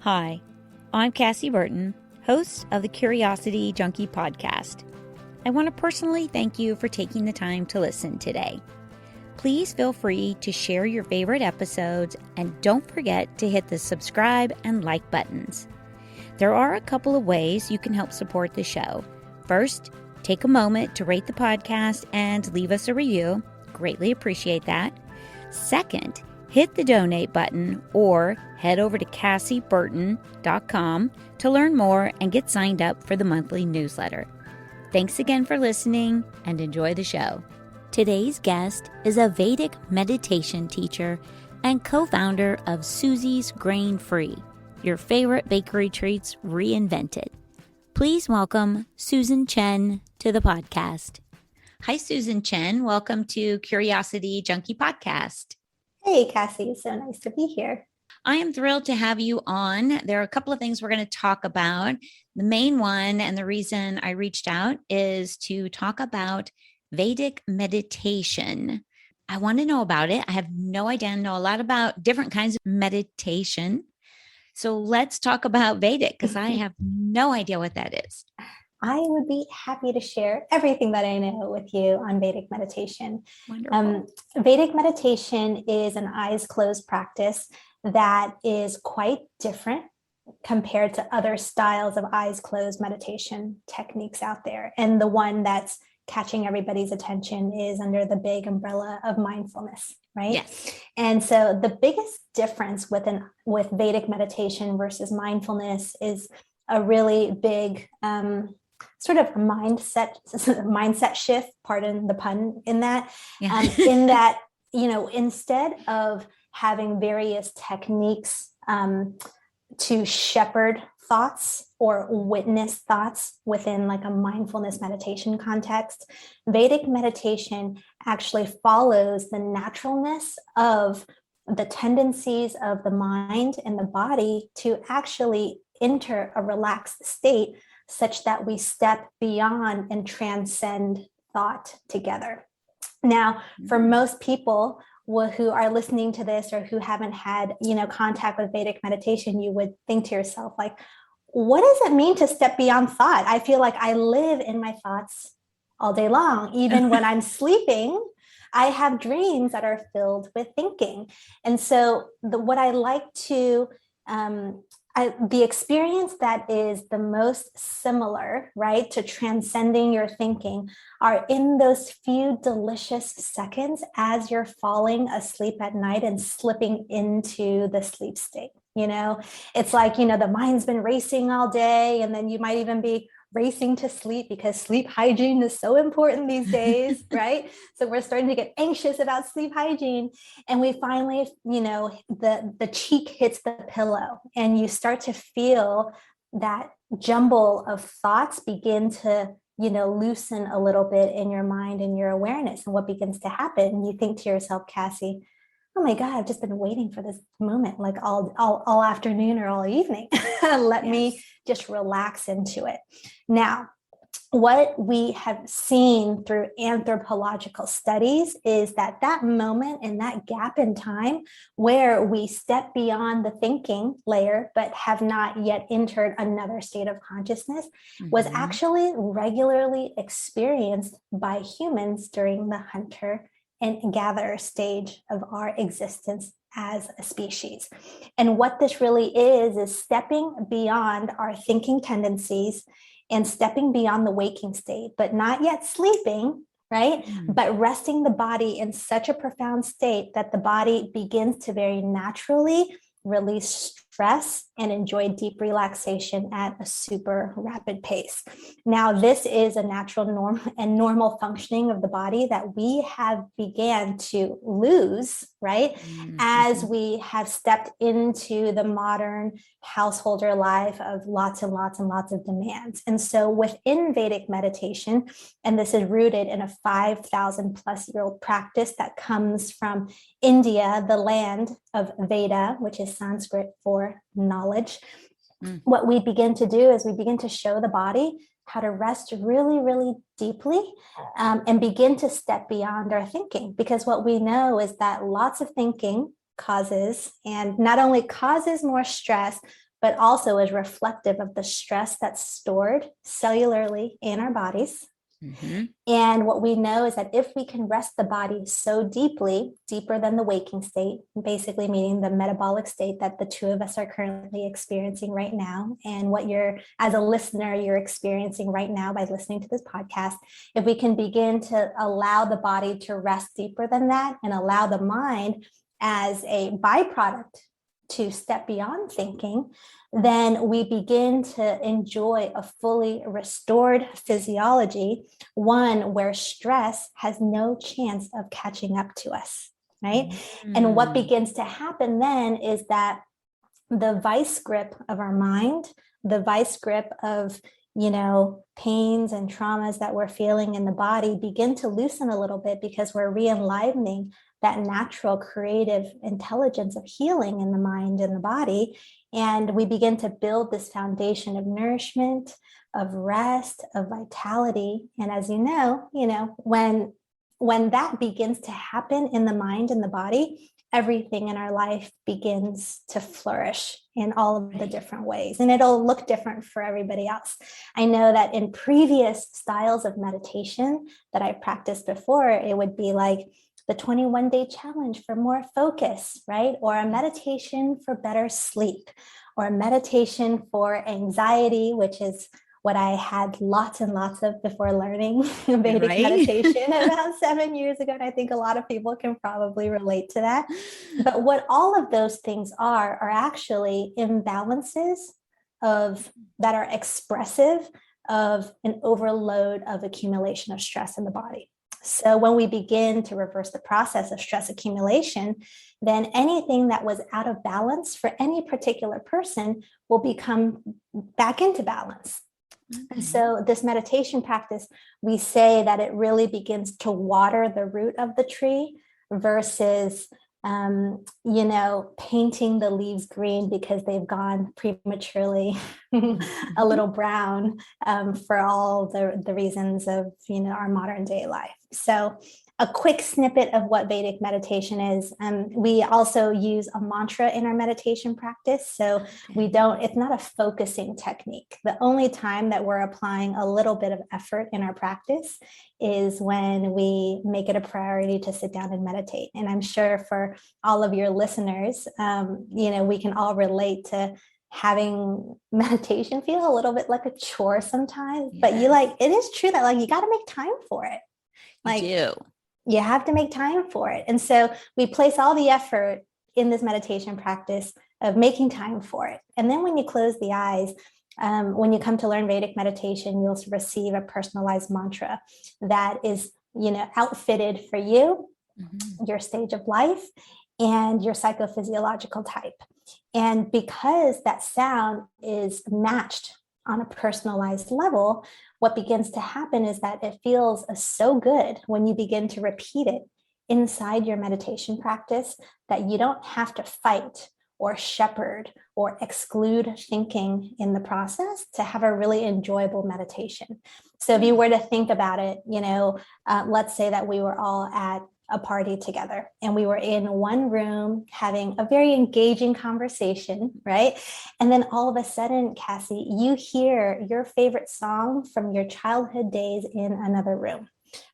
Hi, I'm Cassie Burton, host of the Curiosity Junkie podcast. I want to personally thank you for taking the time to listen today. Please feel free to share your favorite episodes and don't forget to hit the subscribe and like buttons. There are a couple of ways you can help support the show. First, take a moment to rate the podcast and leave us a review. Greatly appreciate that. Second, hit the donate button or head over to cassieburton.com to learn more and get signed up for the monthly newsletter. Thanks again for listening and enjoy the show. Today's guest is a Vedic meditation teacher and co-founder of Soozy's Grain-Free, your favorite bakery treats reinvented. Please welcome Susan Chen to the podcast. Hi, Susan Chen. Welcome to Curiosity Junkie podcast. Hey, Cassie. So nice to be here. I am thrilled to have you on. There are a couple of things we're going to talk about. The main one, and the reason I reached out, is to talk about Vedic meditation. I want to know about it. I have no idea. I know a lot about different kinds of meditation. So let's talk about Vedic because I have no idea what that is. I would be happy to share everything that I know with you on Vedic meditation. Wonderful. Vedic meditation is an eyes closed practice that is quite different compared to other styles of eyes closed meditation techniques out there. And the one that's catching everybody's attention is under the big umbrella of mindfulness, right? Yes. And so the biggest difference with Vedic meditation versus mindfulness is a really big sort of mindset shift, pardon the pun in that, in that, instead of having various techniques to shepherd thoughts or witness thoughts within like a mindfulness meditation context, Vedic meditation actually follows the naturalness of the tendencies of the mind and the body to actually enter a relaxed state such that we step beyond and transcend thought together. Now, for most people who are listening to this or who haven't had, contact with Vedic meditation, you would think to yourself, like, what does it mean to step beyond thought? I feel like I live in my thoughts all day long. Even when I'm sleeping, I have dreams that are filled with thinking. And so what I like to the experience that is the most similar, right, to transcending your thinking are in those few delicious seconds as you're falling asleep at night and slipping into the sleep state. It's like, the mind's been racing all day, and then you might even be racing to sleep because sleep hygiene is so important these days, right? So we're starting to get anxious about sleep hygiene. And we finally, the cheek hits the pillow and you start to feel that jumble of thoughts begin to, loosen a little bit in your mind and your awareness. And what begins to happen, you think to yourself, Cassie, oh my God, I've just been waiting for this moment, like all afternoon or all evening. Let me just relax into it. Now, what we have seen through anthropological studies is that moment and that gap in time where we step beyond the thinking layer, but have not yet entered another state of consciousness, was actually regularly experienced by humans during the hunter and gather stage of our existence as a species. And what this really is stepping beyond our thinking tendencies and stepping beyond the waking state, but not yet sleeping, right? But resting the body in such a profound state that the body begins to very naturally release stress and enjoy deep relaxation at a super rapid pace. Now, this is a natural normal functioning of the body that we have began to lose, right? As we have stepped into the modern householder life of lots and lots and lots of demands. And so within Vedic meditation, and this is rooted in a 5,000 plus year old practice that comes from India, the land of Veda, which is Sanskrit for knowledge. What we begin to do is we begin to show the body how to rest really, really deeply and begin to step beyond our thinking. Because what we know is that lots of thinking causes, and not only causes more stress, but also is reflective of the stress that's stored cellularly in our bodies. Mm-hmm. And what we know is that if we can rest the body so deeply, deeper than the waking state, basically meaning the metabolic state that the two of us are currently experiencing right now, and what you're, as a listener, you're experiencing right now by listening to this podcast, if we can begin to allow the body to rest deeper than that and allow the mind as a byproduct to step beyond thinking, then we begin to enjoy a fully restored physiology, one where stress has no chance of catching up to us, right? And what begins to happen then is that the vice grip of our mind, the vice grip of, pains and traumas that we're feeling in the body begin to loosen a little bit, because we're re-enlivening that natural creative intelligence of healing in the mind and the body. And we begin to build this foundation of nourishment, of rest, of vitality. And as you know, when that begins to happen in the mind and the body, everything in our life begins to flourish in all of the different ways. And it'll look different for everybody else. I know that in previous styles of meditation that I practiced before, it would be like the 21-day challenge for more focus, right? Or a meditation for better sleep, or a meditation for anxiety, which is what I had lots and lots of before learning Vedic meditation about 7 years ago. And I think a lot of people can probably relate to that. But what all of those things are actually imbalances that are expressive of an overload of accumulation of stress in the body. So when we begin to reverse the process of stress accumulation, then anything that was out of balance for any particular person will become back into balance. And so this meditation practice, we say that it really begins to water the root of the tree versus, painting the leaves green because they've gone prematurely a little brown for all the reasons of, our modern day life. So a quick snippet of what Vedic meditation is. We also use a mantra in our meditation practice. So it's not a focusing technique. The only time that we're applying a little bit of effort in our practice is when we make it a priority to sit down and meditate. And I'm sure for all of your listeners, we can all relate to having meditation feel a little bit like a chore sometimes, but it is true that you got to make time for it. You have to make time for it. And so we place all the effort in this meditation practice of making time for it. And then when you close the eyes, when you come to learn Vedic meditation, you'll receive a personalized mantra that is, outfitted for you, your stage of life, and your psychophysiological type. And because that sound is matched on a personalized level, what begins to happen is that it feels so good when you begin to repeat it inside your meditation practice that you don't have to fight or shepherd or exclude thinking in the process to have a really enjoyable meditation. So if you were to think about it, let's say that we were all at a party together and we were in one room having a very engaging conversation, right? And then all of a sudden, Cassie, you hear your favorite song from your childhood days in another room,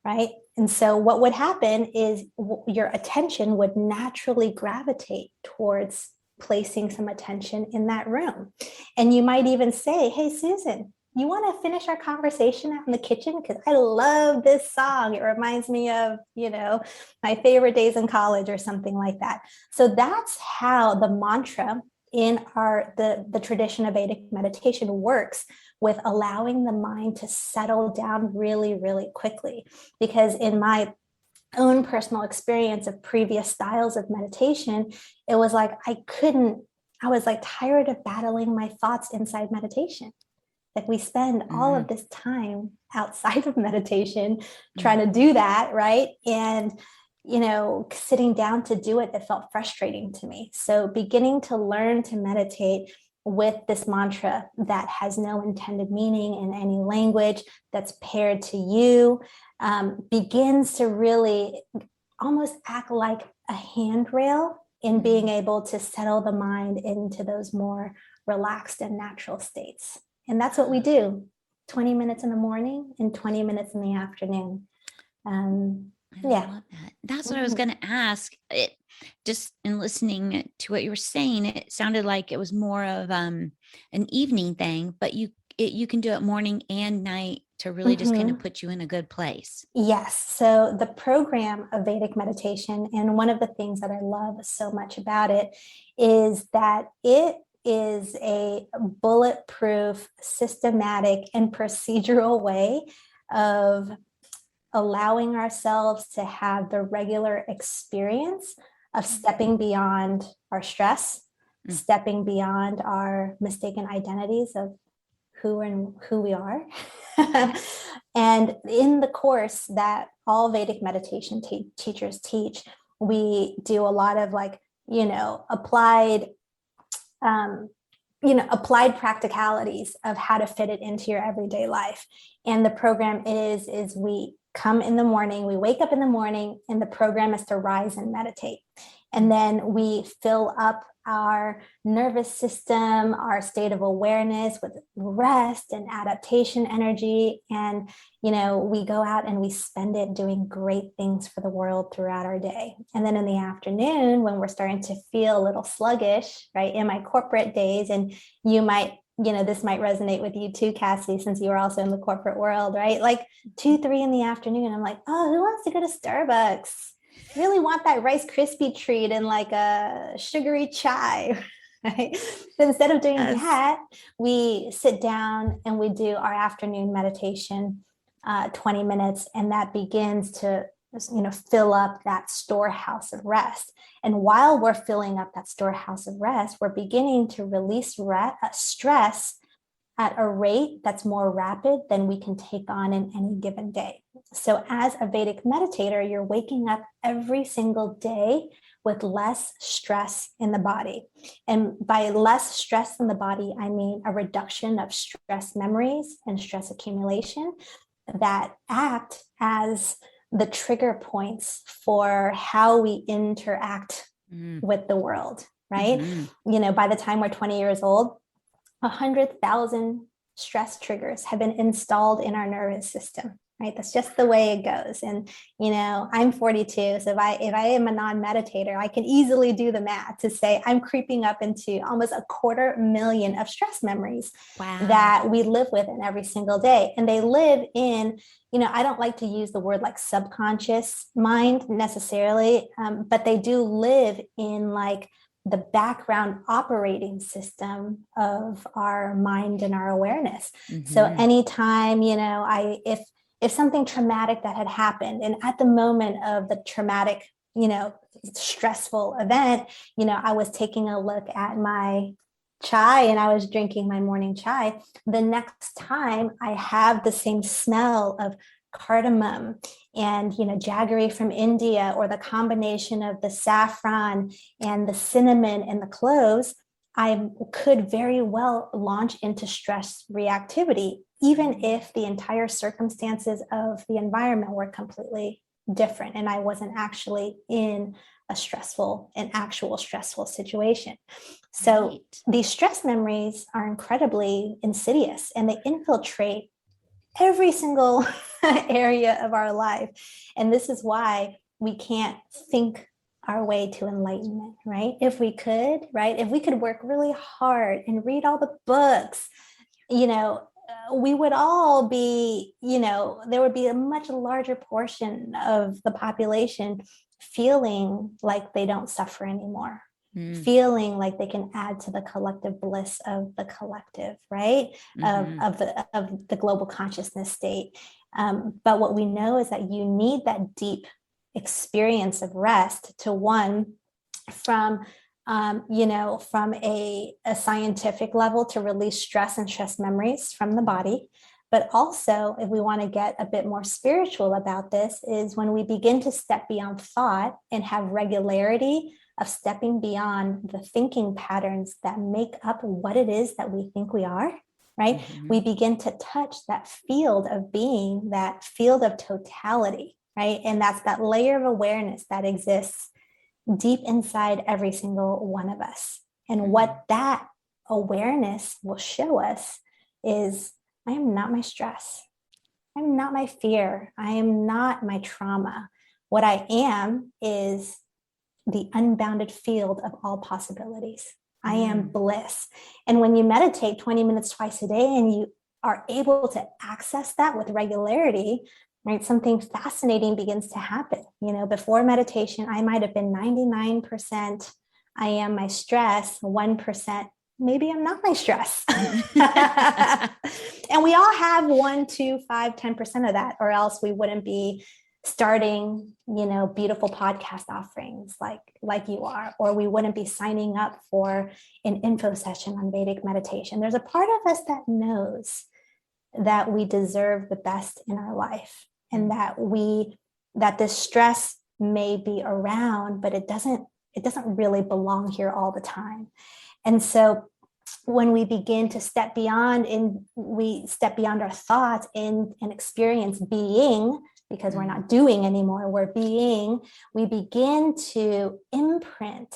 right? And so what would happen is your attention would naturally gravitate towards placing some attention in that room. And you might even say, hey, Susan, you want to finish our conversation out in the kitchen? Because I love this song. It reminds me of, my favorite days in college or something like that. So that's how the mantra in the tradition of Vedic meditation works with allowing the mind to settle down really, really quickly. Because in my own personal experience of previous styles of meditation, it was like I was tired of battling my thoughts inside meditation. We spend all of this time outside of meditation trying to do that, right? And, sitting down to do it felt frustrating to me. So beginning to learn to meditate with this mantra that has no intended meaning in any language, that's paired to you, begins to really almost act like a handrail in being able to settle the mind into those more relaxed and natural states. And that's what we do, 20 minutes in the morning and 20 minutes in the afternoon. I love that. That's what I was going to ask. It just in listening to what you were saying, it sounded like it was more of an evening thing, but you can do it morning and night to really just kind of put you in a good place. Yes. So the program of Vedic meditation, and one of the things that I love so much about it is that it is a bulletproof, systematic, and procedural way of allowing ourselves to have the regular experience of stepping beyond our stress, stepping beyond our mistaken identities of who we are. And in the course that all Vedic meditation teachers teach, we do a lot of applied practicalities of how to fit it into your everyday life. And the program is we come in the morning, we wake up in the morning, and the program is to rise and meditate. And then we fill up our nervous system, our state of awareness with rest and adaptation energy. And, we go out and we spend it doing great things for the world throughout our day. And then in the afternoon, when we're starting to feel a little sluggish, right, in my corporate days, and you might, this might resonate with you too, Cassie, since you are also in the corporate world, right? Like 2, 3 in the afternoon, I'm like, oh, who wants to go to Starbucks? Really want that Rice Krispie treat and like a sugary chai, right? But instead of doing that, we sit down and we do our afternoon meditation, 20 minutes, and that begins to, fill up that storehouse of rest. And while we're filling up that storehouse of rest, we're beginning to release stress at a rate that's more rapid than we can take on in any given day. So as a Vedic meditator, you're waking up every single day with less stress in the body. And by less stress in the body, I mean a reduction of stress memories and stress accumulation that act as the trigger points for how we interact with the world, right? By the time we're 20 years old, 100,000 stress triggers have been installed in our nervous system, right? That's just the way it goes. And, I'm 42. So if I am a non-meditator, I can easily do the math to say I'm creeping up into almost 250,000 of stress memories that we live with in every single day. And they live in, I don't like to use the word like subconscious mind necessarily, but they do live in like the background operating system of our mind and our awareness. So anytime, if something traumatic that had happened, and at the moment of the traumatic, stressful event, I was taking a look at my chai and I was drinking my morning chai, the next time I have the same smell of cardamom and jaggery from India, or the combination of the saffron and the cinnamon and the cloves, I could very well launch into stress reactivity, even if the entire circumstances of the environment were completely different and I wasn't actually in an actual stressful situation. So these stress memories are incredibly insidious and they infiltrate every single area of our life. And this is why we can't think our way to enlightenment, right? If we could, right? If we could work really hard and read all the books, we would all be, there would be a much larger portion of the population feeling like they don't suffer anymore, feeling like they can add to the collective bliss of the collective, right? Of the global consciousness state. But what we know is that you need that deep experience of rest to from a scientific level to release stress and stress memories from the body. But also, if we want to get a bit more spiritual about this, is when we begin to step beyond thought and have regularity of stepping beyond the thinking patterns that make up what it is that we think we are, right? We begin to touch that field of being, that field of totality, right? And that's that layer of awareness that exists deep inside every single one of us. And what that awareness will show us is, I am not my stress. I'm not my fear. I am not my trauma. What I am is the unbounded field of all possibilities. I am bliss. And when you meditate 20 minutes twice a day and you are able to access that with regularity, right, something fascinating begins to happen. You know, before meditation, I might have been 99% I am my stress, 1% maybe I'm not my stress. And we all have 1, 2, 5, 10% of that, or else we wouldn't be starting, you know, beautiful podcast offerings like you are, or we wouldn't be signing up for an info session on Vedic meditation. There's a part of us that knows that we deserve the best in our life, and that this stress may be around, but it doesn't really belong here all the time. And so when we begin to step beyond our thoughts and experience being, because we're not doing anymore, we're being, we begin to imprint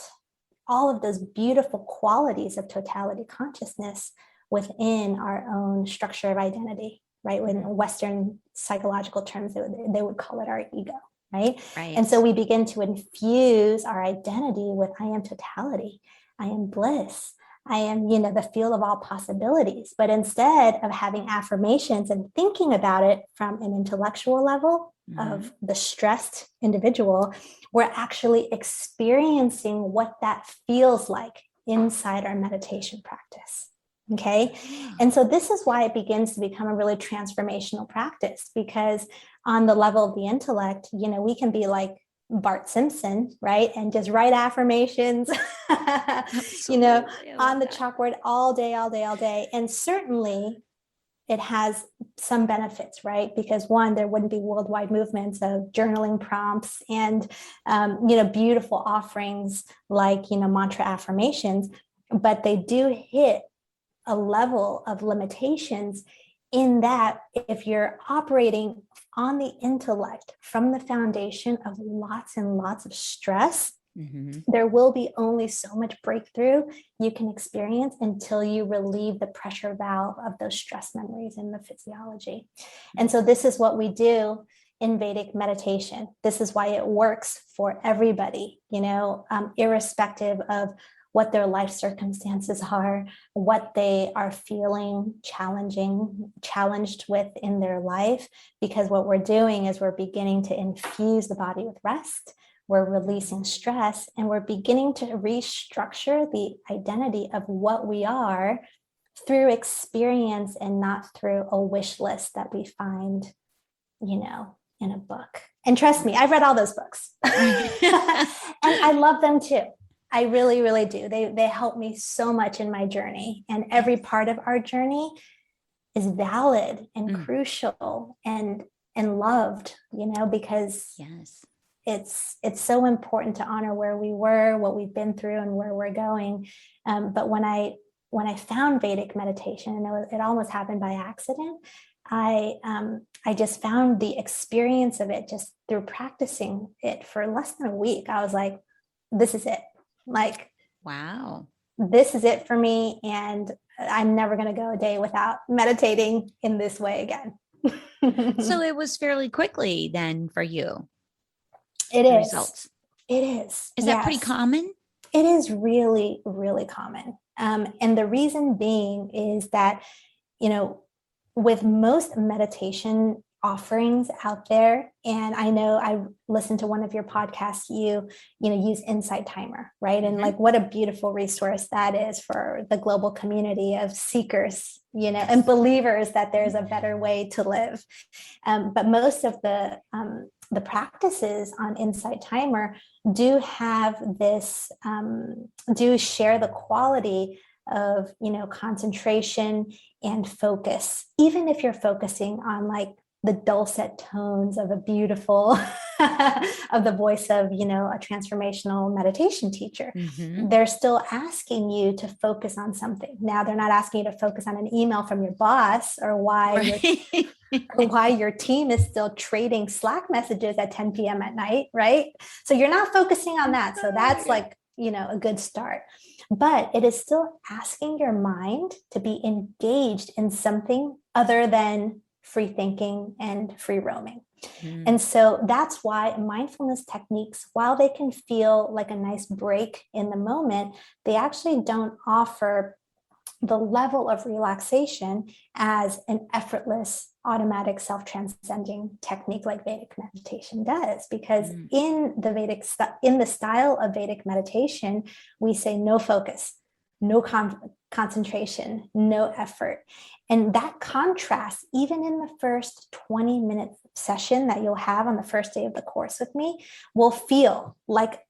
all of those beautiful qualities of totality consciousness within our own structure of identity, right? In Western psychological terms, they would call it our ego, right? And so we begin to infuse our identity with, I am totality, I am bliss, I am, you know, the field of all possibilities. But instead of having affirmations and thinking about it from an intellectual level of the stressed individual, we're actually experiencing what that feels like inside our meditation practice. Okay. And so this is why it begins to become a really transformational practice, because on the level of the intellect, you know, we can be like Bart Simpson, right? And just write affirmations, you know, on the chalkboard all day. And certainly it has some benefits, right? Because one, there wouldn't be worldwide movements of journaling prompts and, you know, beautiful offerings like, you know, mantra affirmations, but they do hit a level of limitations in that if you're operating on the intellect from the foundation of lots and lots of stress, there will be only so much breakthrough you can experience until you relieve the pressure valve of those stress memories in the physiology. And so this is what we do in Vedic meditation. This is why it works for everybody, you know, irrespective of what their life circumstances are, what they are feeling challenged with in their life, because what we're doing is we're beginning to infuse the body with rest, we're releasing stress, and we're beginning to restructure the identity of what we are through experience and not through a wish list that we find, you know, in a book. And trust me, I've read all those books and I love them too. I really, really do. They help me so much in my journey, and every part of our journey is valid and crucial and loved, you know, because it's so important to honor where we were, what we've been through, and where we're going. But when I found Vedic meditation, and it almost happened by accident, I just found the experience of it just through practicing it for less than a week. I was like, this is it. Like, wow, this is it for me. And I'm never going to go a day without meditating in this way again. So it was fairly quickly then for you. It is. Results. It is. Is that pretty common? It is really, really common. And the reason being is that, you know, with most meditation offerings out there, and I know I listened to one of your podcasts, you use Insight Timer, right? And like, what a beautiful resource that is for the global community of seekers, you know, and believers that there's a better way to live. But most of the practices on Insight Timer do have this, do share the quality of, you know, concentration and focus, even if you're focusing on like the dulcet tones of a beautiful of the voice of, you know, a transformational meditation teacher. Mm-hmm. They're still asking you to focus on something. Now they're not asking you to focus on an email from your boss, or why why your team is still trading Slack messages at 10 p.m. at night, right? So you're not focusing on that. So that's like, you know, a good start. But it is still asking your mind to be engaged in something other than free thinking and free roaming. And so that's why mindfulness techniques, while they can feel like a nice break in the moment, they actually don't offer the level of relaxation as an effortless, automatic, self-transcending technique like Vedic meditation does. Because in the style of Vedic meditation, we say no focus, no concentration, no effort. And that contrast, even in the first 20-minute session that you'll have on the first day of the course with me, will feel like,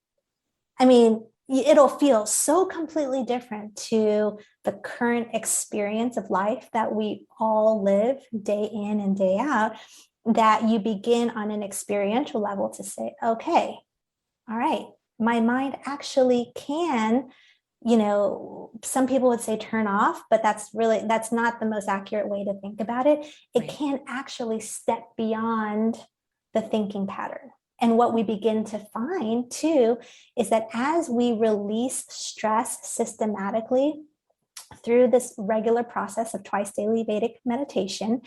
I mean, it'll feel so completely different to the current experience of life that we all live day in and day out, that you begin on an experiential level to say, okay, all right, my mind actually can, you know, some people would say turn off, but that's not the most accurate way to think about it. It can actually step beyond the thinking pattern. And what we begin to find too is that as we release stress systematically through this regular process of twice daily Vedic meditation,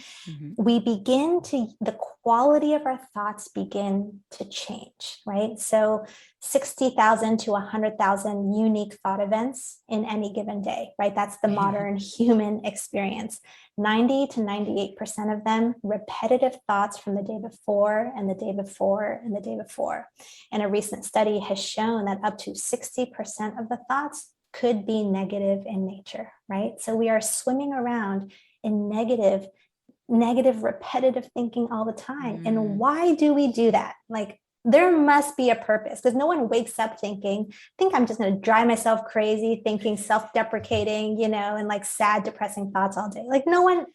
we begin to, the quality of our thoughts begin to change, right? So 60,000 to 100,000 unique thought events in any given day, right? That's the modern human experience. 90 to 98% of them, repetitive thoughts from the day before and the day before and the day before. And a recent study has shown that up to 60% of the thoughts could be negative in nature, right? So we are swimming around in negative, repetitive thinking all the time. And why do we do that? Like, there must be a purpose, because no one wakes up thinking, I think I'm just going to drive myself crazy, thinking self-deprecating, you know, and like sad, depressing thoughts all day. Like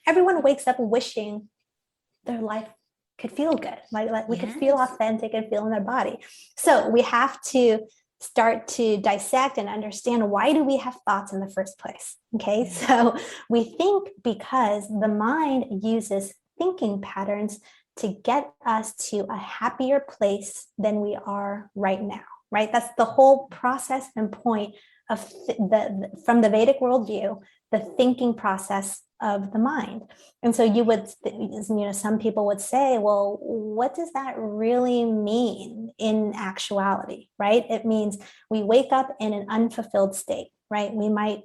everyone wakes up wishing their life could feel good. Like we could feel authentic and feel in their body. So we have to start to dissect and understand, why do we have thoughts in the first place? Okay, so we think because the mind uses thinking patterns to get us to a happier place than we are right now, right? That's the whole process and point of from the Vedic worldview, the thinking process of the mind. And so you would, you know, some people would say, well, what does that really mean in actuality, right? It means we wake up in an unfulfilled state, right? We might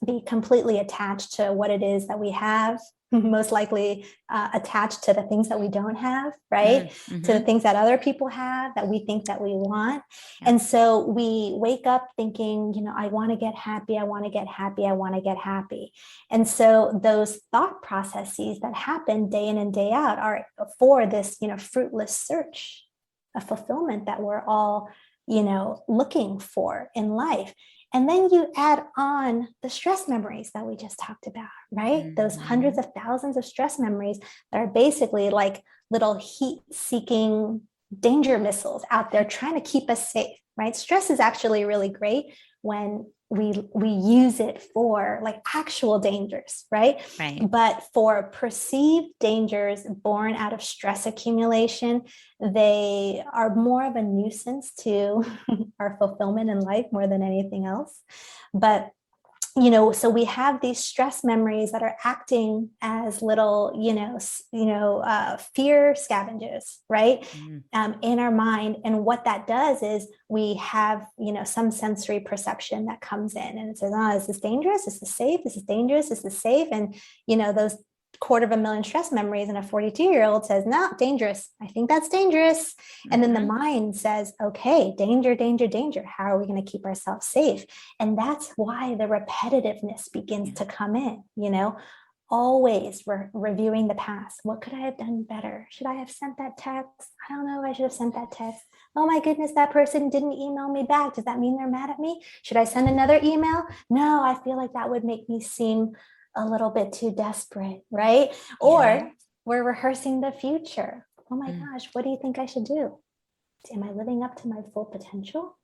be completely attached to what it is that we have, most likely attached to the things that we don't have, right? To the things that other people have that we think that we want. And so we wake up thinking, you know, I want to get happy. I want to get happy. I want to get happy. And so those thought processes that happen day in and day out are for this, you know, fruitless search of fulfillment that we're all, you know, looking for in life. And then you add on the stress memories that we just talked about, right? Those hundreds of thousands of stress memories that are basically like little heat-seeking danger missiles out there trying to keep us safe, right? Stress is actually really great when we use it for like actual dangers, right? But for perceived dangers born out of stress accumulation, they are more of a nuisance to our fulfillment in life more than anything else. But you know, so we have these stress memories that are acting as little, fear scavengers, right, in our mind. And what that does is we have, you know, some sensory perception that comes in and it says, oh, is this dangerous? Is this safe? Is this dangerous? Is this safe? And, you know, those 250,000 stress memories, and a 42-year-old says, no, dangerous. I think that's dangerous. And then the mind says, okay, danger, danger, danger. How are we going to keep ourselves safe? And that's why the repetitiveness begins to come in, you know, always reviewing the past. What could I have done better? Should I have sent that text? I don't know. I should have sent that text. Oh my goodness, that person didn't email me back. Does that mean they're mad at me? Should I send another email? No, I feel like that would make me seem a little bit too desperate, right? Or we're rehearsing the future. Oh my gosh, what do you think I should do? Am I living up to my full potential?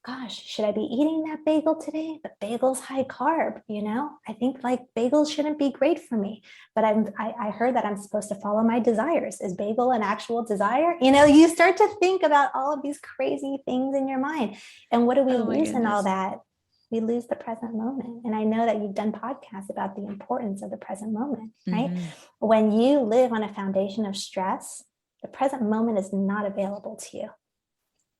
Gosh, should I be eating that bagel today? But bagel's high carb, I think like bagels shouldn't be great for me, but I heard that I'm supposed to follow my desires. Is bagel an actual desire? You start to think about all of these crazy things in your mind. And what do we lose in all that? We lose the present moment. And I know that you've done podcasts about the importance of the present moment, right? When you live on a foundation of stress, the present moment is not available to you.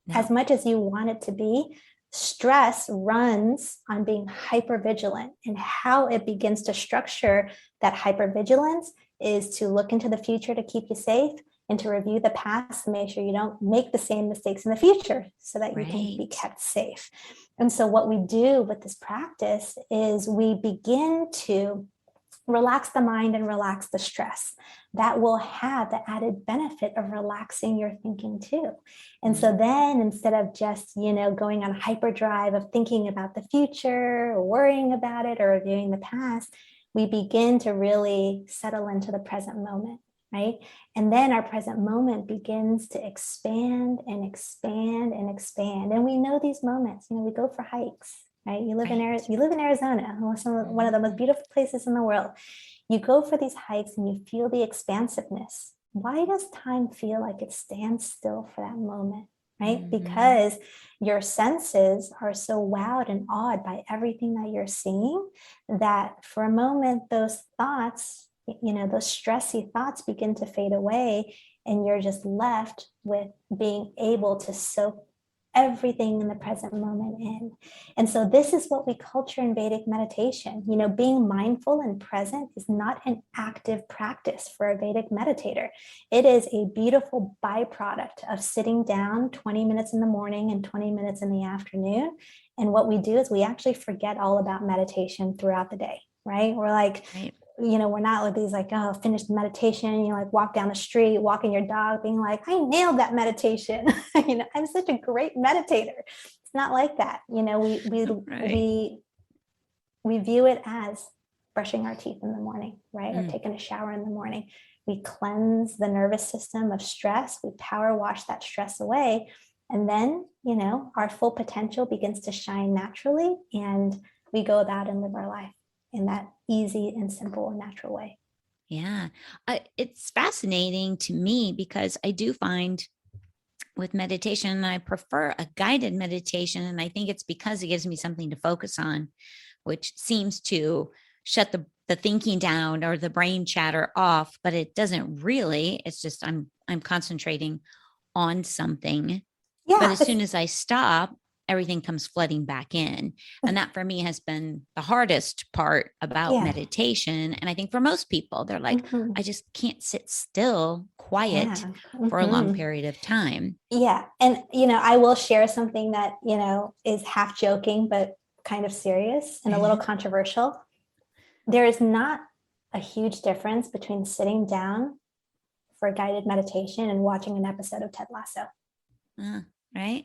No. As much as you want it to be, stress runs on being hypervigilant, and how it begins to structure that hypervigilance is to look into the future to keep you safe, and to review the past to make sure you don't make the same mistakes in the future so that you can be kept safe. And so what we do with this practice is we begin to relax the mind and relax the stress. That will have the added benefit of relaxing your thinking too. And so then instead of just, going on hyperdrive of thinking about the future or worrying about it or reviewing the past, we begin to really settle into the present moment, right? And then our present moment begins to expand and expand and expand. And we know these moments, we go for hikes. Right? You live in Arizona, one of the most beautiful places in the world. You go for these hikes and you feel the expansiveness. Why does time feel like it stands still for that moment? Right? Because your senses are so wowed and awed by everything that you're seeing that for a moment, those thoughts, those stressy thoughts begin to fade away, and you're just left with being able to soak everything in the present moment in. And so this is what we culture in Vedic meditation. Being mindful and present is not an active practice for a Vedic meditator. It is a beautiful byproduct of sitting down 20 minutes in the morning and 20 minutes in the afternoon. And what we do is we actually forget all about meditation throughout the day, right? We're like, we're not with these finished meditation, walk down the street, walking your dog, being like, I nailed that meditation. I'm such a great meditator. It's not like that. We view it as brushing our teeth in the morning, right? Or taking a shower in the morning. We cleanse the nervous system of stress. We power wash that stress away. And then, our full potential begins to shine naturally, and we go about and live our life in that easy and simple and natural way. Yeah. It's fascinating to me because I do find with meditation, I prefer a guided meditation. And I think it's because it gives me something to focus on, which seems to shut the thinking down or the brain chatter off, but it doesn't really. It's just I'm concentrating on something. Yeah. But as soon as I stop, everything comes flooding back in. And that for me has been the hardest part about meditation. And I think for most people, they're like, I just can't sit still, quiet for a long period of time. Yeah. And, I will share something that, is half joking, but kind of serious and a little controversial. There is not a huge difference between sitting down for a guided meditation and watching an episode of Ted Lasso. Right.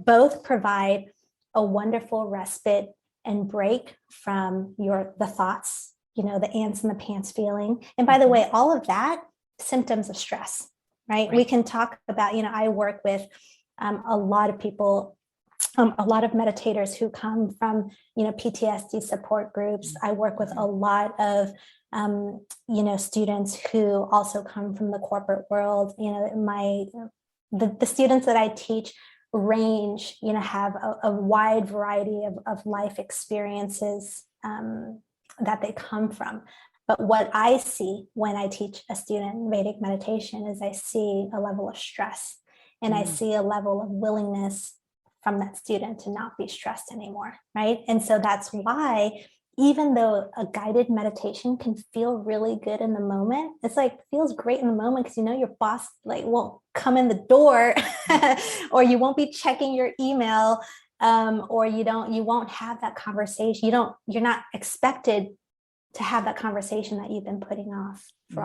Both provide a wonderful respite and break from the thoughts, the ants in the pants feeling. And by the way, all of that symptoms of stress, right? We can talk about, I work with a lot of people, a lot of meditators who come from, PTSD support groups. I work with a lot of, students who also come from the corporate world. The students that I teach range, have a wide variety of life experiences that they come from. But what I see when I teach a student Vedic meditation is I see a level of stress, and I see a level of willingness from that student to not be stressed anymore, right? And so that's why, even though a guided meditation can feel really good in the moment, it's feels great in the moment because your boss won't come in the door or you won't be checking your email, or you won't have that conversation. You're not expected to have that conversation that you've been putting off for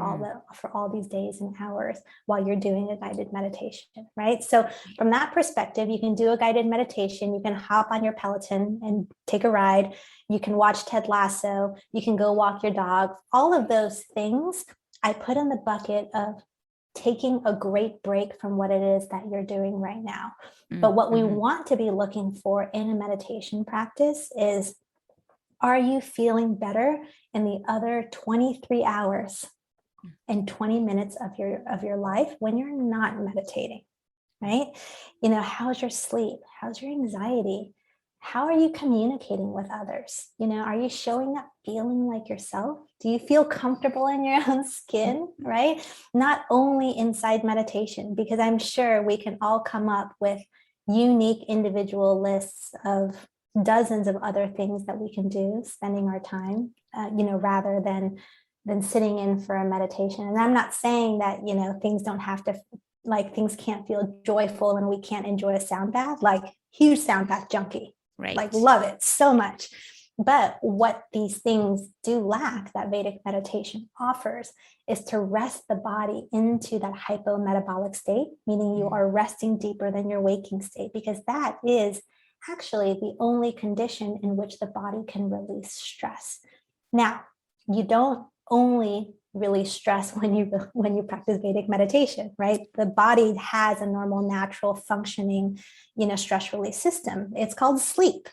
all these days and hours while you're doing a guided meditation, right? So from that perspective, you can do a guided meditation. You can hop on your Peloton and take a ride. You can watch Ted Lasso. You can go walk your dog. All of those things I put in the bucket of taking a great break from what it is that you're doing right now. But what we want to be looking for in a meditation practice is, are you feeling better in the other 23 hours and 20 minutes of your life when you're not meditating, right? You know, how's your sleep? How's your anxiety? How are you communicating with others? You know, are you showing up feeling like yourself? Do you feel comfortable in your own skin, right? Not only inside meditation, because I'm sure we can all come up with unique individual lists of dozens of other things that we can do spending our time, rather than sitting in for a meditation. And I'm not saying that, things don't have to, like, things can't feel joyful and we can't enjoy a sound bath, like huge sound bath junkie, right? Like love it so much. But what these things do lack, that Vedic meditation offers, is to rest the body into that hypometabolic state, meaning you are resting deeper than your waking state, because that is actually the only condition in which the body can release stress. Now, you don't only release stress when you practice Vedic meditation, right? The body has a normal, natural functioning, stress release system. It's called sleep.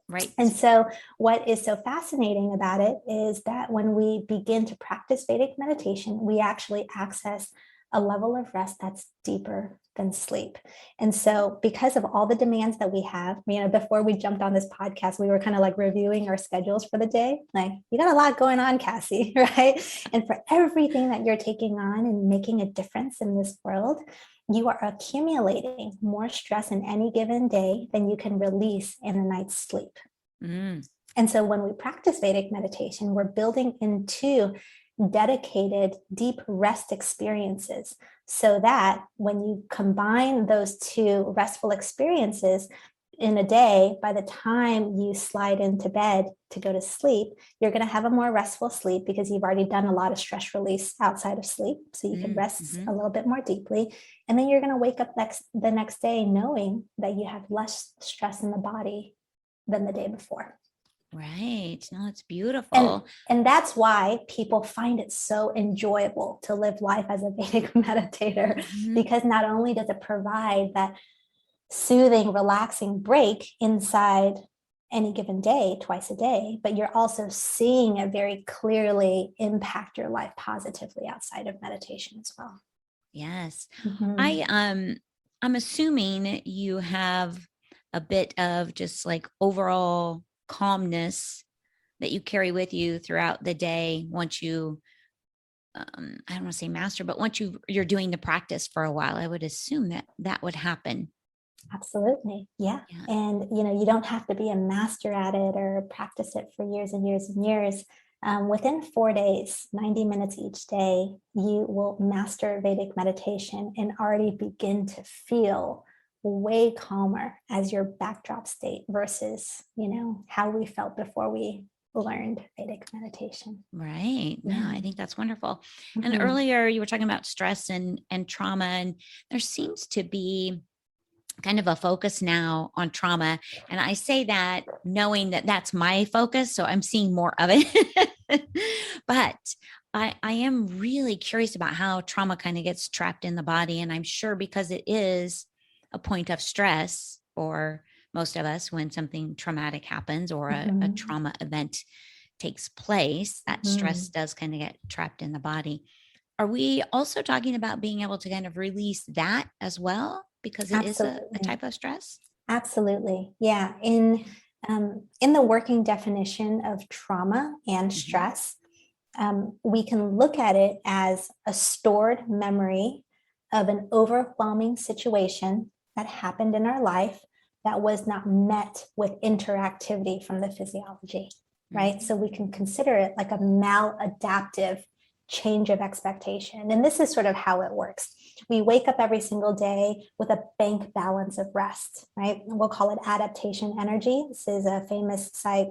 Right. And so what is so fascinating about it is that when we begin to practice Vedic meditation, we actually access a level of rest that's deeper than sleep. And so because of all the demands that we have, before we jumped on this podcast, we were kind of like reviewing our schedules for the day. Like, you got a lot going on, Cassie, right? And for everything that you're taking on and making a difference in this world, you are accumulating more stress in any given day than you can release in a night's sleep. And so when we practice Vedic meditation, we're building into dedicated deep rest experiences, so that when you combine those two restful experiences in a day, by the time you slide into bed to go to sleep, you're going to have a more restful sleep because you've already done a lot of stress release outside of sleep, so you can rest a little bit more deeply. And then you're going to wake up the next day knowing that you have less stress in the body than the day before. Right. No, it's beautiful. And that's why people find it so enjoyable to live life as a Vedic meditator, because not only does it provide that soothing, relaxing break inside any given day, twice a day, but you're also seeing it very clearly impact your life positively outside of meditation as well. Yes. I'm assuming you have a bit of just like overall calmness that you carry with you throughout the day once you I don't want to say master, but once you're doing the practice for a while, I would assume that would happen. Absolutely. Yeah. And you don't have to be a master at it or practice it for years and years and years. Within 4 days, 90 minutes each day, you will master Vedic meditation and already begin to feel way calmer as your backdrop state versus, how we felt before we learned Vedic meditation. Right. Yeah. No, I think that's wonderful. And earlier you were talking about stress and trauma, and there seems to be kind of a focus now on trauma. And I say that knowing that that's my focus, so I'm seeing more of it. But I am really curious about how trauma kind of gets trapped in the body. And I'm sure because it is a point of stress for most of us when something traumatic happens or a trauma event takes place, that stress does kind of get trapped in the body. Are we also talking about being able to kind of release that as well? Because it is a type of stress? Absolutely. Yeah. In the working definition of trauma and stress, we can look at it as a stored memory of an overwhelming situation that happened in our life that was not met with interactivity from the physiology, right? So we can consider it like a maladaptive change of expectation. And this is sort of how it works. We wake up every single day with a bank balance of rest, right? We'll call it adaptation energy. This is a famous site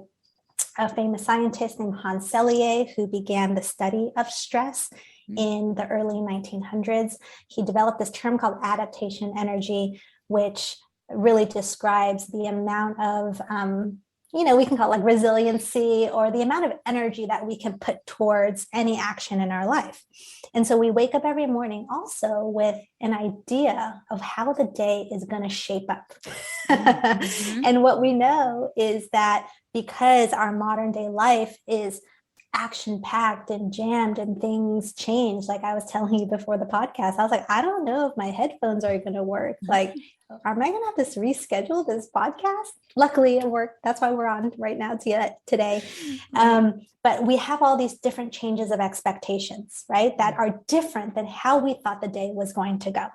a famous scientist named Hans Selye, who began the study of stress in the early 1900s. He developed this term called adaptation energy, which really describes the amount of, we can call it like resiliency, or the amount of energy that we can put towards any action in our life. And so we wake up every morning also with an idea of how the day is going to shape up. Mm-hmm. And what we know is that because our modern day life is action packed and jammed and things change, like I was telling you before the podcast, I was like, I don't know if my headphones are going to work. Like, am I going to have to reschedule this podcast? Luckily it worked. That's why we're on right now today. But we have all these different changes of expectations, right? That are different than how we thought the day was going to go.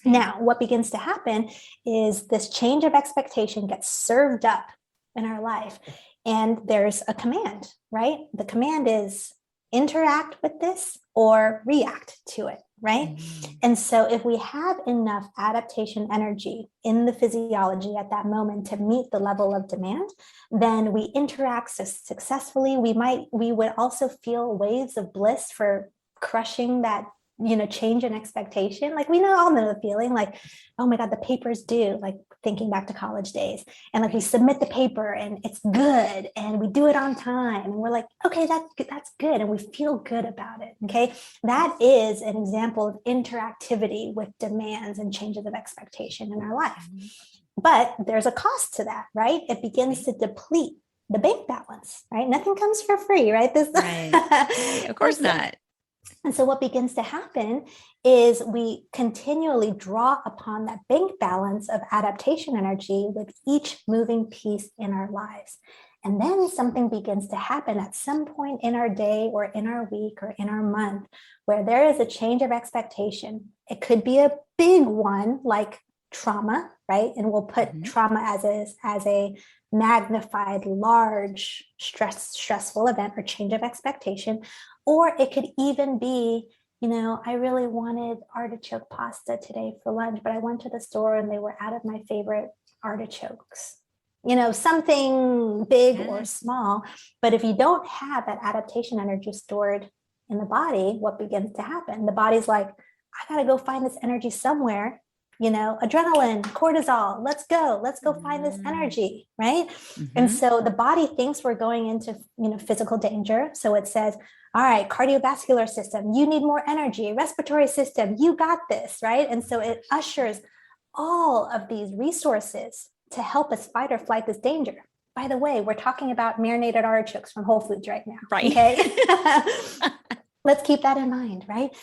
Now, what begins to happen is this change of expectation gets served up in our life. And there's a command, right? The command is interact with this or react to it, right? Mm-hmm. And so if we have enough adaptation energy in the physiology at that moment to meet the level of demand, then we interact successfully. We would also feel waves of bliss for crushing that change in expectation. Like we all know the feeling like, oh my God, the paper's due, like thinking back to college days. And like we submit the paper and it's good and we do it on time. And we're like, okay, that's good. And we feel good about it. Okay. That is an example of interactivity with demands and changes of expectation in our life. But there's a cost to that, right? It begins to deplete the bank balance, right? Nothing comes for free, right? Right. Of course not. And so what begins to happen is we continually draw upon that bank balance of adaptation energy with each moving piece in our lives. And then something begins to happen at some point in our day or in our week or in our month where there is a change of expectation. It could be a big one like trauma, right? And we'll put trauma as a magnified, large, stressful event or change of expectation. Or it could even be, I really wanted artichoke pasta today for lunch, but I went to the store and they were out of my favorite artichokes. Something big or small. But if you don't have that adaptation energy stored in the body, what begins to happen? The body's like, I got to go find this energy somewhere. Adrenaline, cortisol, let's go find this energy, right? And so the body thinks we're going into, physical danger. So it says, all right, cardiovascular system, you need more energy, respiratory system, you got this, right? And so it ushers all of these resources to help us fight or flight this danger. By the way, we're talking about marinated artichokes from Whole Foods right now. Right. Okay. Let's keep that in mind, right?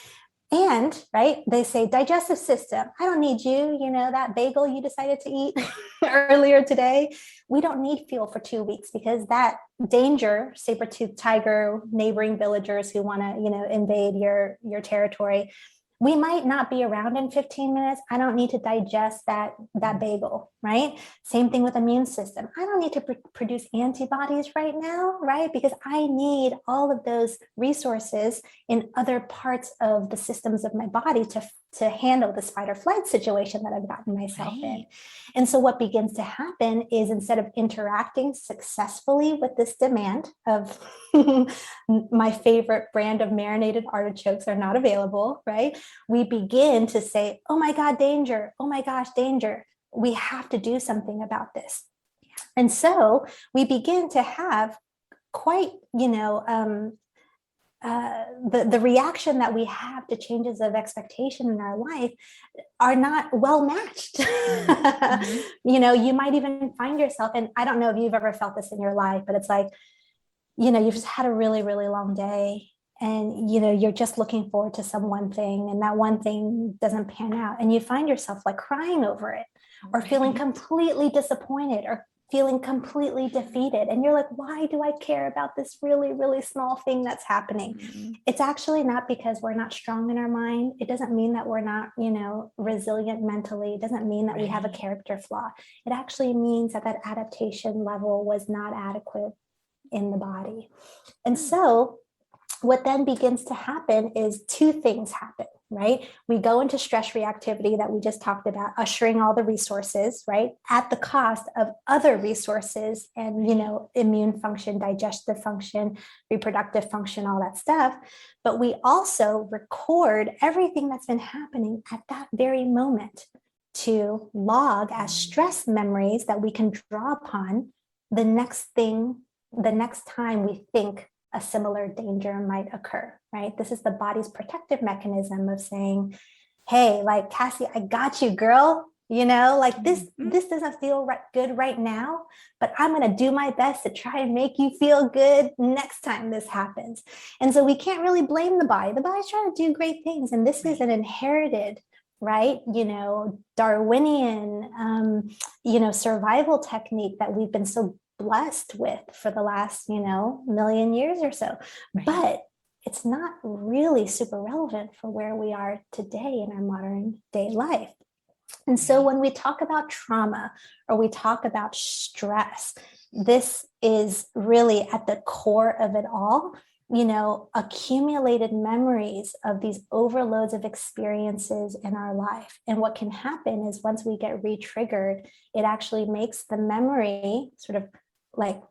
And, right, they say digestive system, I don't need you, that bagel you decided to eat earlier today. We don't need fuel for 2 weeks because that danger, saber-toothed tiger, neighboring villagers who want to, invade your territory, we might not be around in 15 minutes. I don't need to digest that bagel, right? Same thing with immune system. I don't need to produce antibodies right now, right? Because I need all of those resources in other parts of the systems of my body to handle this fight or flight situation that I've gotten myself in. And so what begins to happen is instead of interacting successfully with this demand of my favorite brand of marinated artichokes are not available, right? We begin to say, oh my God, danger. Oh my gosh, danger. We have to do something about this. And so we begin to have quite, the reaction that we have to changes of expectation in our life are not well matched. You might even find yourself, and I don't know if you've ever felt this in your life, but it's like, you've just had a really, really long day and, you're just looking forward to some one thing and that one thing doesn't pan out. And you find yourself like crying over it or feeling completely disappointed or feeling completely defeated. And you're like, why do I care about this really, really small thing that's happening? It's actually not because we're not strong in our mind. It doesn't mean that we're not, resilient mentally. It doesn't mean that we have a character flaw. It actually means that adaptation level was not adequate in the body. And so what then begins to happen is two things happen, right? We go into stress reactivity that we just talked about, ushering all the resources, right, at the cost of other resources and, immune function, digestive function, reproductive function, all that stuff. But we also record everything that's been happening at that very moment to log as stress memories that we can draw upon the next time we think a similar danger might occur, right? This is the body's protective mechanism of saying, hey, like, Cassie, I got you, girl. This doesn't feel good right now, but I'm going to do my best to try and make you feel good next time this happens. And so we can't really blame the body. The body's trying to do great things. And this is an inherited, right, Darwinian, survival technique that we've been so blessed with for the last, million years or so. Right. But it's not really super relevant for where we are today in our modern day life. And so when we talk about trauma or we talk about stress, this is really at the core of it all, accumulated memories of these overloads of experiences in our life. And what can happen is once we get re-triggered, it actually makes the memory sort of like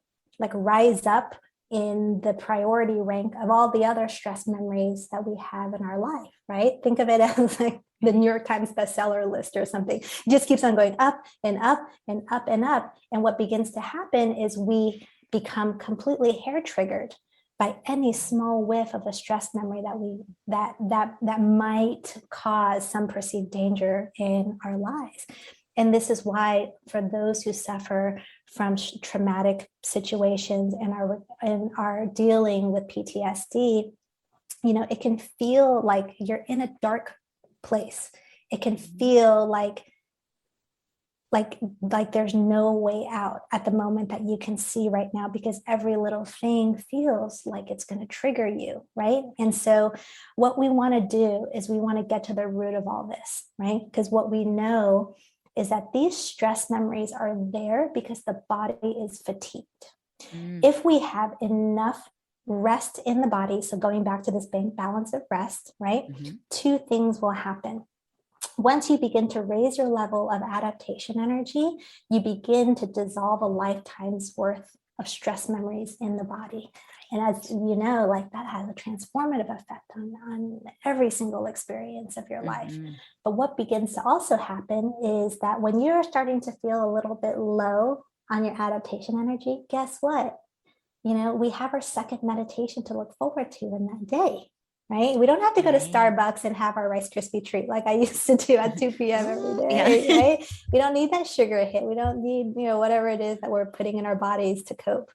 rise up in the priority rank of all the other stress memories that we have in our life, right? Think of it as like the New York Times bestseller list or something. It just keeps on going up and up and up and up. And what begins to happen is we become completely hair triggered by any small whiff of a stress memory that might cause some perceived danger in our lives. And this is why, for those who suffer from traumatic situations and are dealing with PTSD, it can feel like you're in a dark place. It can feel like there's no way out at the moment that you can see right now, because every little thing feels like it's going to trigger you, right? And so what we want to do is we want to get to the root of all this, right? Because what we know is that these stress memories are there because the body is fatigued. If we have enough rest in the body, so going back to this balance of rest, right? Two things will happen. Once you begin to raise your level of adaptation energy, you begin to dissolve a lifetime's worth of stress memories in the body. And as you know, that has a transformative effect on every single experience of your life. But what begins to also happen is that when you're starting to feel a little bit low on your adaptation energy, guess what? We have our second meditation to look forward to in that day, right? We don't have to go to Starbucks and have our Rice Krispie treat like I used to do at 2 p.m. every day, right? We don't need that sugar hit. We don't need, whatever it is that we're putting in our bodies to cope.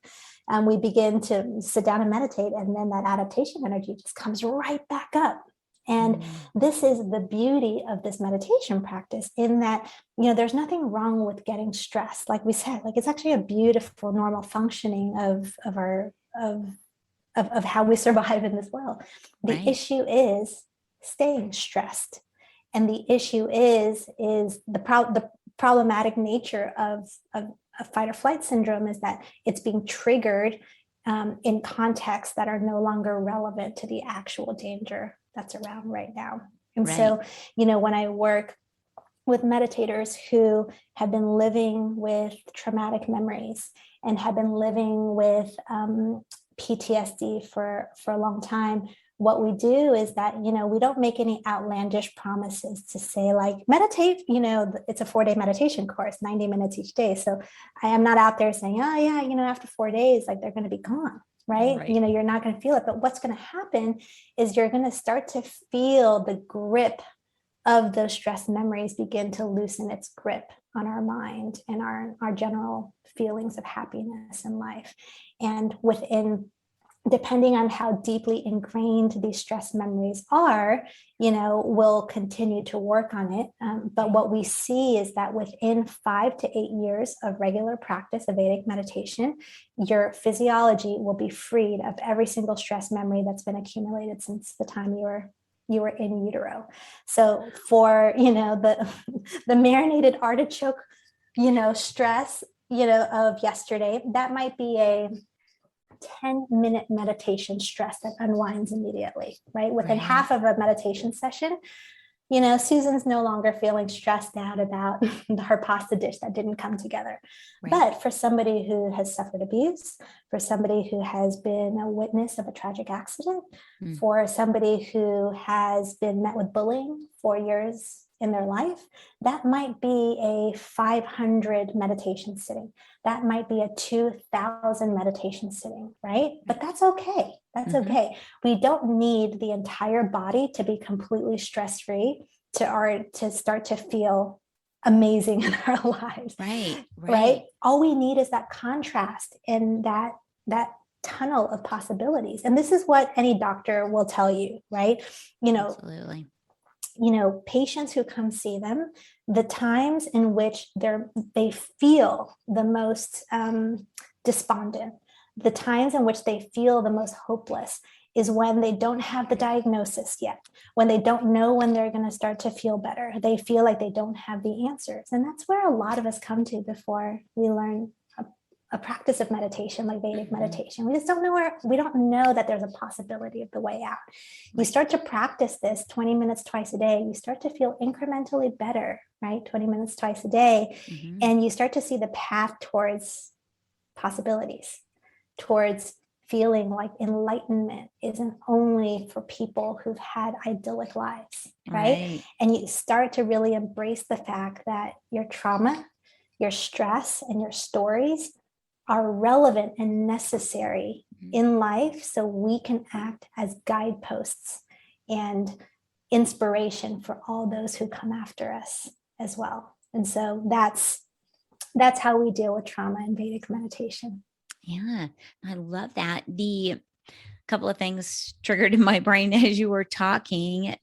We begin to sit down and meditate, and then that adaptation energy just comes right back up. And this is the beauty of this meditation practice, in that, there's nothing wrong with getting stressed. Like we said, it's actually a beautiful, normal functioning of how we survive in this world. The issue is staying stressed. And the issue is the problematic nature of fight or flight syndrome is that it's being triggered in contexts that are no longer relevant to the actual danger that's around right now. And so, when I work with meditators who have been living with traumatic memories and have been living with PTSD for a long time, what we do is that, we don't make any outlandish promises to say meditate, it's a 4-day meditation course, 90 minutes each day. So I am not out there saying, oh yeah, after 4 days, they're going to be gone, right? You're not going to feel it. But what's going to happen is you're going to start to feel the grip of those stress memories begin to loosen its grip on our mind and our general feelings of happiness in life. And depending on how deeply ingrained these stress memories are, we'll continue to work on it. But what we see is that within 5 to 8 years of regular practice of Vedic meditation, your physiology will be freed of every single stress memory that's been accumulated since the time you were in utero. So for, the marinated artichoke, stress, of yesterday, that might be a 10-minute meditation stress that unwinds immediately, right? Within half of a meditation session, Susan's no longer feeling stressed out about her pasta dish that didn't come together. Right. But for somebody who has suffered abuse, for somebody who has been a witness of a tragic accident, for somebody who has been met with bullying for years in their life, that might be a 500 meditation sitting. That might be a 2,000 meditation sitting, right? But that's okay. That's okay. We don't need the entire body to be completely stress-free to start to feel amazing in our lives. Right. All we need is that contrast and that tunnel of possibilities. And this is what any doctor will tell you, right? Absolutely. Patients who come see them, the times in which they feel the most despondent, the times in which they feel the most hopeless is when they don't have the diagnosis yet, when they don't know when they're going to start to feel better. They feel like they don't have the answers. And that's where a lot of us come to before we learn a practice of meditation, like Vedic meditation. We just don't know we don't know that there's a possibility of the way out. You start to practice this 20 minutes twice a day, you start to feel incrementally better, right? 20 minutes twice a day. And you start to see the path towards possibilities, towards feeling like enlightenment isn't only for people who've had idyllic lives, right? And you start to really embrace the fact that your trauma, your stress, and your stories are relevant and necessary in life so we can act as guideposts and inspiration for all those who come after us as well. And so that's how we deal with trauma in Vedic meditation. Yeah, I love that. The couple of things triggered in my brain as you were talking.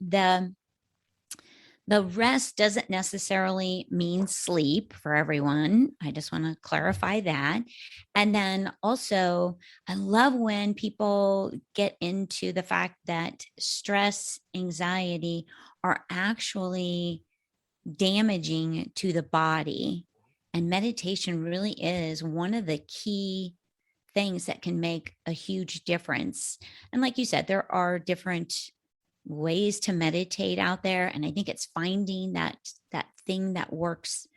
The rest doesn't necessarily mean sleep for everyone. I just want to clarify that. And then also, I love when people get into the fact that stress, anxiety are actually damaging to the body. And meditation really is one of the key things that can make a huge difference. And like you said, there are different ways to meditate out there. And I think it's finding that thing that works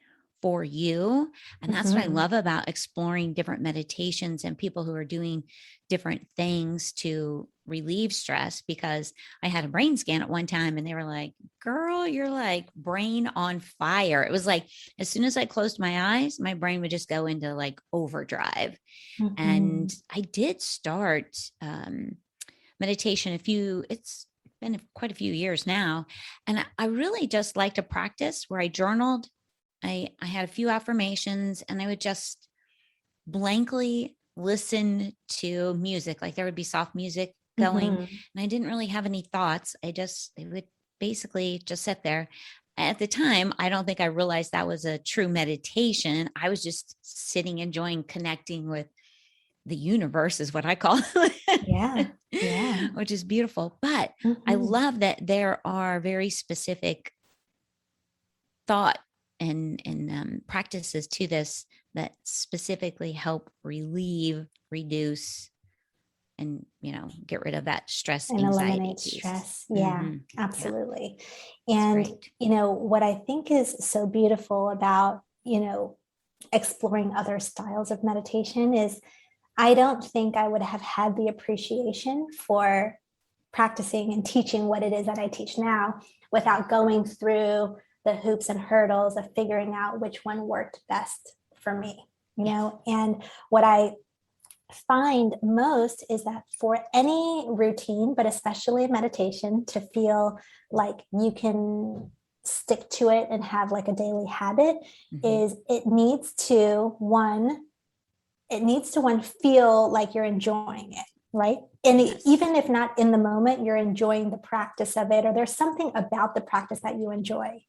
for you. And that's what I love about exploring different meditations and people who are doing different things to relieve stress, because I had a brain scan at one time and they were like, girl, you're like brain on fire. It was like, as soon as I closed my eyes, my brain would just go into like overdrive. And I did start meditation it's been quite a few years now. And I really just like to practice where I journaled. I had a few affirmations and I would just blankly listen to music. Like there would be soft music going and I didn't really have any thoughts. I would basically just sit there. At the time, I don't think I realized that was a true meditation. I was just sitting, enjoying connecting with the universe is what I call it. Yeah. Which is beautiful. But I love that there are very specific thought and practices to this that specifically help relieve, reduce, and, get rid of that stress, and anxiety eliminate piece. Stress. Yeah, absolutely. Yeah. And, what I think is so beautiful about, exploring other styles of meditation is I don't think I would have had the appreciation for practicing and teaching what it is that I teach now without going through the hoops and hurdles of figuring out which one worked best for me, and what I find most is that for any routine, but especially meditation, to feel like you can stick to it and have like a daily habit is it needs to one feel like you're enjoying it, right? And even if not in the moment, you're enjoying the practice of it, or there's something about the practice that you enjoy.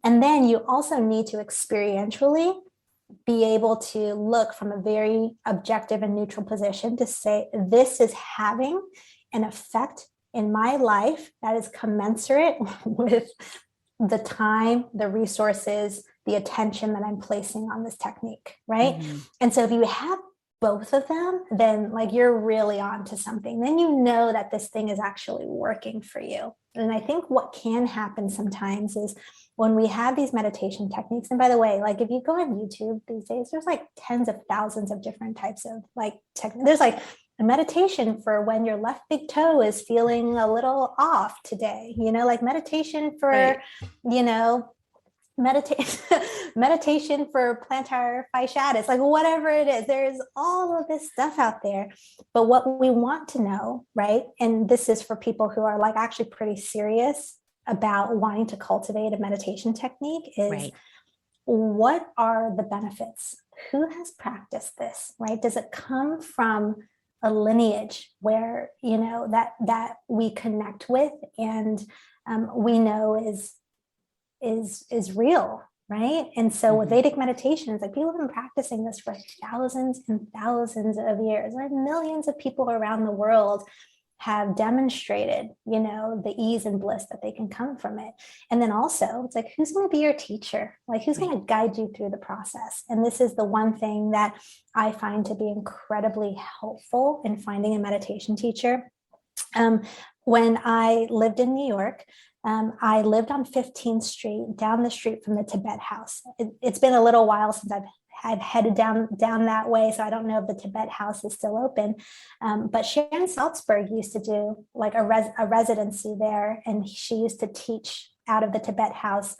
And then you also need to experientially be able to look from a very objective and neutral position to say, this is having an effect in my life that is commensurate with the time, the resources, the attention that I'm placing on this technique, right? And so if you have both of them, then like you're really on to something. Then you know that this thing is actually working for you. And I think what can happen sometimes is when we have these meditation techniques, and by the way, like if you go on YouTube these days, there's like tens of thousands of different types of like there's like a meditation for when your left big toe is feeling a little off today, like meditation for, Right. Meditation for plantar fasciitis, like whatever it is. There's all of this stuff out there. But what we want to know, right? And this is for people who are like actually pretty serious about wanting to cultivate a meditation technique is Right. what are the benefits? Who has practiced this, right? Does it come from a lineage where, that we connect with and we know is real, right? And so with Vedic meditation, it's like people have been practicing this for thousands and thousands of years. Like millions of people around the world have demonstrated, the ease and bliss that they can come from it. And then also, it's like, who's going to be your teacher? Like, who's going to guide you through the process? And this is the one thing that I find to be incredibly helpful in finding a meditation teacher. When I lived in New York, I lived on 15th Street, down the street from the Tibet House. It's been a little while since I've headed down that way, so I don't know if the Tibet House is still open. But Sharon Salzberg used to do like a residency there, and she used to teach out of the Tibet House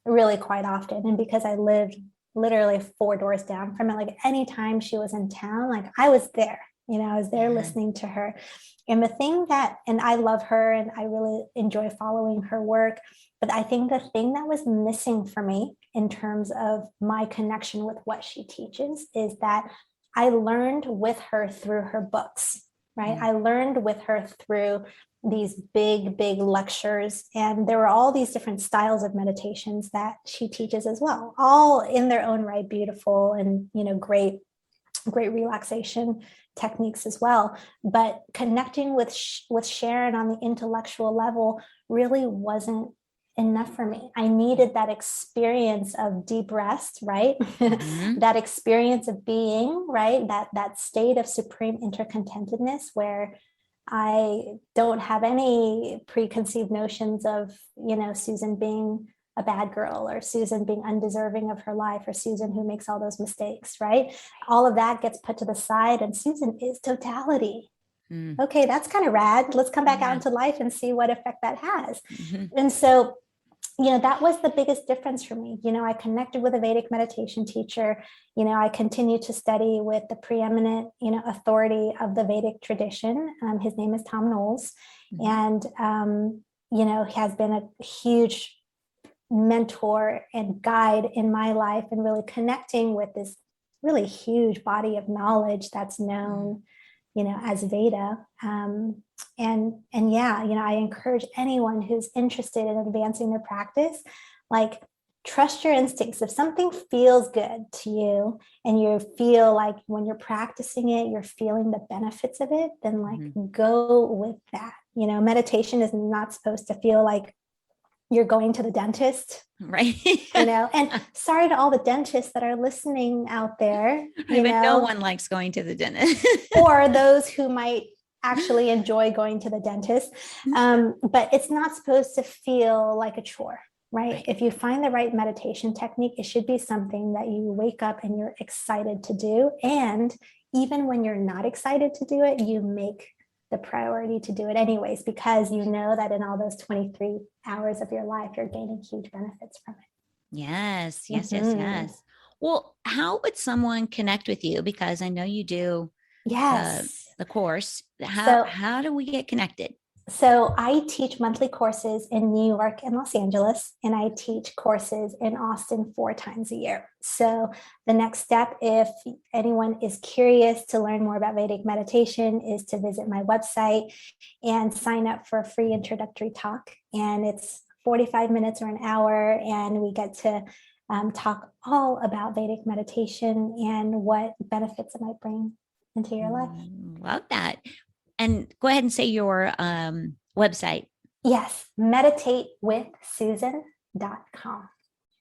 really quite often. And because I lived literally 4 doors down from it, like anytime she was in town, like I was there. I was there listening to her. And the thing and I love her and I really enjoy following her work. But I think the thing that was missing for me in terms of my connection with what she teaches is that I learned with her through her books, right? I learned with her through these big, big lectures. And there were all these different styles of meditations that she teaches as well, all in their own right, beautiful and, great relaxation techniques as well. But connecting with Sharon on the intellectual level really wasn't enough for me. I needed that experience of deep rest, right? That experience of being, right? That state of supreme intercontentedness where I don't have any preconceived notions of, Susan being a bad girl or Susan being undeserving of her life or Susan who makes all those mistakes, right? All of that gets put to the side and Susan is totality. Okay, that's kind of rad. Let's come back out into life and see what effect that has. And so, that was the biggest difference for me. I connected with a Vedic meditation teacher. I continue to study with the preeminent, authority of the Vedic tradition. His name is Tom Knowles. And, he has been a huge mentor and guide in my life and really connecting with this really huge body of knowledge that's known, as Veda. And yeah, I encourage anyone who's interested in advancing their practice, like trust your instincts. If something feels good to you and you feel like when you're practicing it, you're feeling the benefits of it, then like go with that. Meditation is not supposed to feel like you're going to the dentist, right? And sorry to all the dentists that are listening out there. But no one likes going to the dentist. Or those who might actually enjoy going to the dentist. But it's not supposed to feel like a chore, right? If you find the right meditation technique, it should be something that you wake up and you're excited to do. And even when you're not excited to do it, you make the priority to do it anyways, because you know that in all those 23 hours of your life, you're gaining huge benefits from it. Yes. Yes. Well, how would someone connect with you? Because I know you do the course. How do we get connected? So I teach monthly courses in New York and Los Angeles, and I teach courses in Austin 4 times a year. So the next step, if anyone is curious to learn more about Vedic meditation, is to visit my website and sign up for a free introductory talk. And it's 45 minutes or an hour, and we get to talk all about Vedic meditation and what benefits it might bring into your life. Love that. And go ahead and say your website. Yes, meditatewithsusan.com.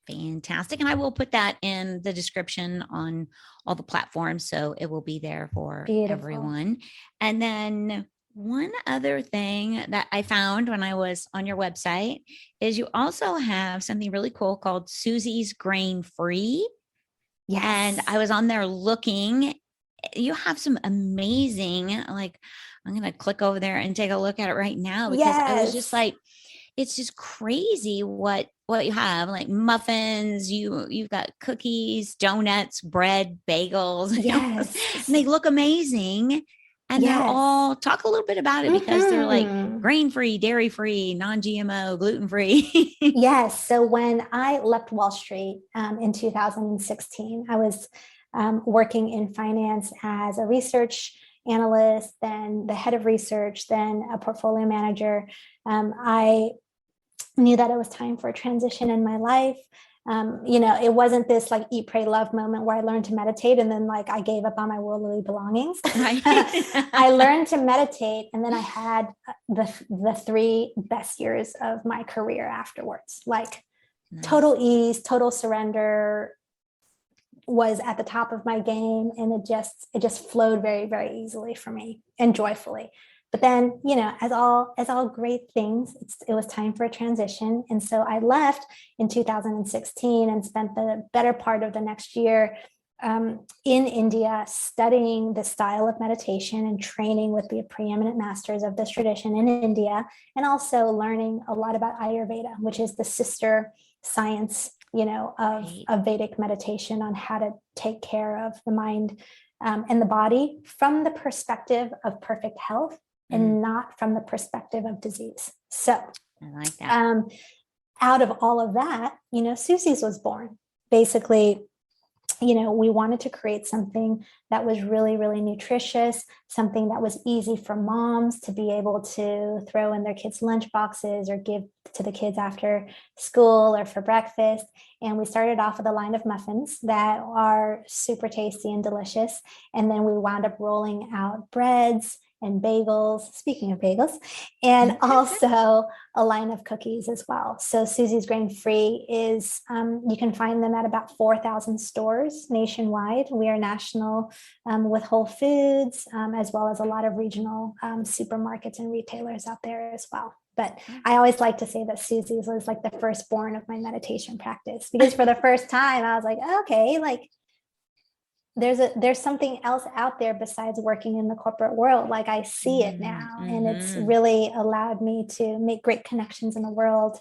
Fantastic. And I will put that in the description on all the platforms, so it will be there for everyone. And then one other thing that I found when I was on your website is you also have something really cool called Soozy's Grain Free. Yes. And I was on there looking. You have some amazing, like, I'm going to click over there and take a look at it right now, because I was just like, it's just crazy what you have, like muffins, you've got cookies, donuts, bread, bagels. Yes. And they look amazing. And they're all, talk a little bit about it, because they're like grain-free, dairy-free, non-GMO, gluten-free. Yes. So when I left Wall Street in 2016, I was working in finance as a research analyst, then the head of research, then a portfolio manager. I knew that it was time for a transition in my life. It wasn't this like eat, pray, love moment where I learned to meditate and then like I gave up on my worldly belongings. Right. I learned to meditate, and then I had the 3 best years of my career afterwards. Like total ease, total surrender was at the top of my game, and it just flowed very, very easily for me and joyfully. But then, as all great things, it was time for a transition. And so I left in 2016 and spent the better part of the next year in India studying the style of meditation and training with the preeminent masters of this tradition in India, and also learning a lot about Ayurveda, which is the sister science, of Vedic meditation, on how to take care of the mind and the body from the perspective of perfect health, and not from the perspective of disease. So I like that. Out of all of that, Soozy's was born. Basically, we wanted to create something that was really, really nutritious, something that was easy for moms to be able to throw in their kids' lunch boxes or give to the kids after school or for breakfast. And we started off with a line of muffins that are super tasty and delicious. And then we wound up rolling out breads and bagels, speaking of bagels, and also a line of cookies as well. So Soozy's Grain Free is, you can find them at about 4,000 stores nationwide. We are national with Whole Foods, as well as a lot of regional supermarkets and retailers out there as well. But I always like to say that Soozy's was like the firstborn of my meditation practice, because for the first time I was like, okay, like there's something else out there besides working in the corporate world. Like I see it now, and it's really allowed me to make great connections in the world,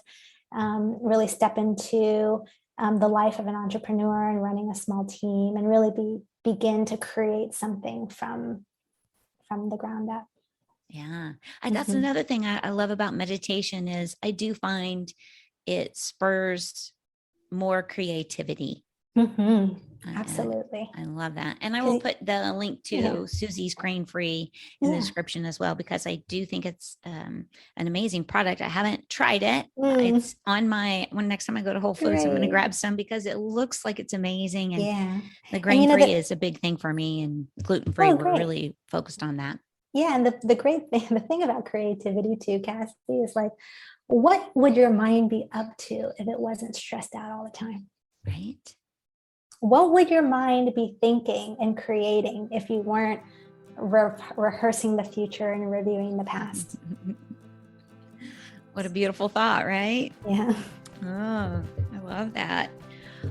really step into the life of an entrepreneur and running a small team, and really begin to create something from the ground up. Yeah. That's another thing I love about meditation is I do find it spurs more creativity. Absolutely. I love that. And I will put the link to Soozy's Grain Free in the description as well, because I do think it's an amazing product. I haven't tried it. It's on when next time I go to Whole Foods, I'm going to grab some, because it looks like it's amazing. And the grain free is a big thing for me, and gluten free. We're really focused on that. Yeah. And the great thing, the thing about creativity too, Cassie, is like, what would your mind be up to if it wasn't stressed out all the time? Right. What would your mind be thinking and creating if you weren't rehearsing the future and reviewing the past? What a beautiful thought, right? Yeah. Oh, I love that.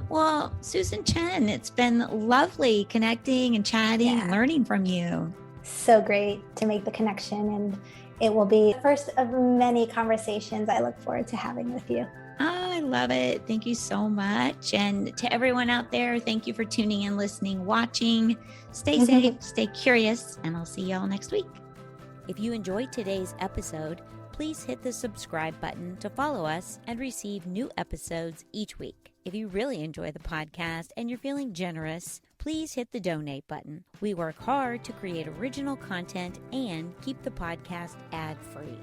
Well, Susan Chen, it's been lovely connecting and chatting and learning from you. So great to make the connection, and it will be the first of many conversations I look forward to having with you. Oh, I love it. Thank you so much. And to everyone out there, thank you for tuning in, listening, watching. Stay safe, stay curious, and I'll see y'all next week. If you enjoyed today's episode, please hit the subscribe button to follow us and receive new episodes each week. If you really enjoy the podcast and you're feeling generous, please hit the donate button. We work hard to create original content and keep the podcast ad-free.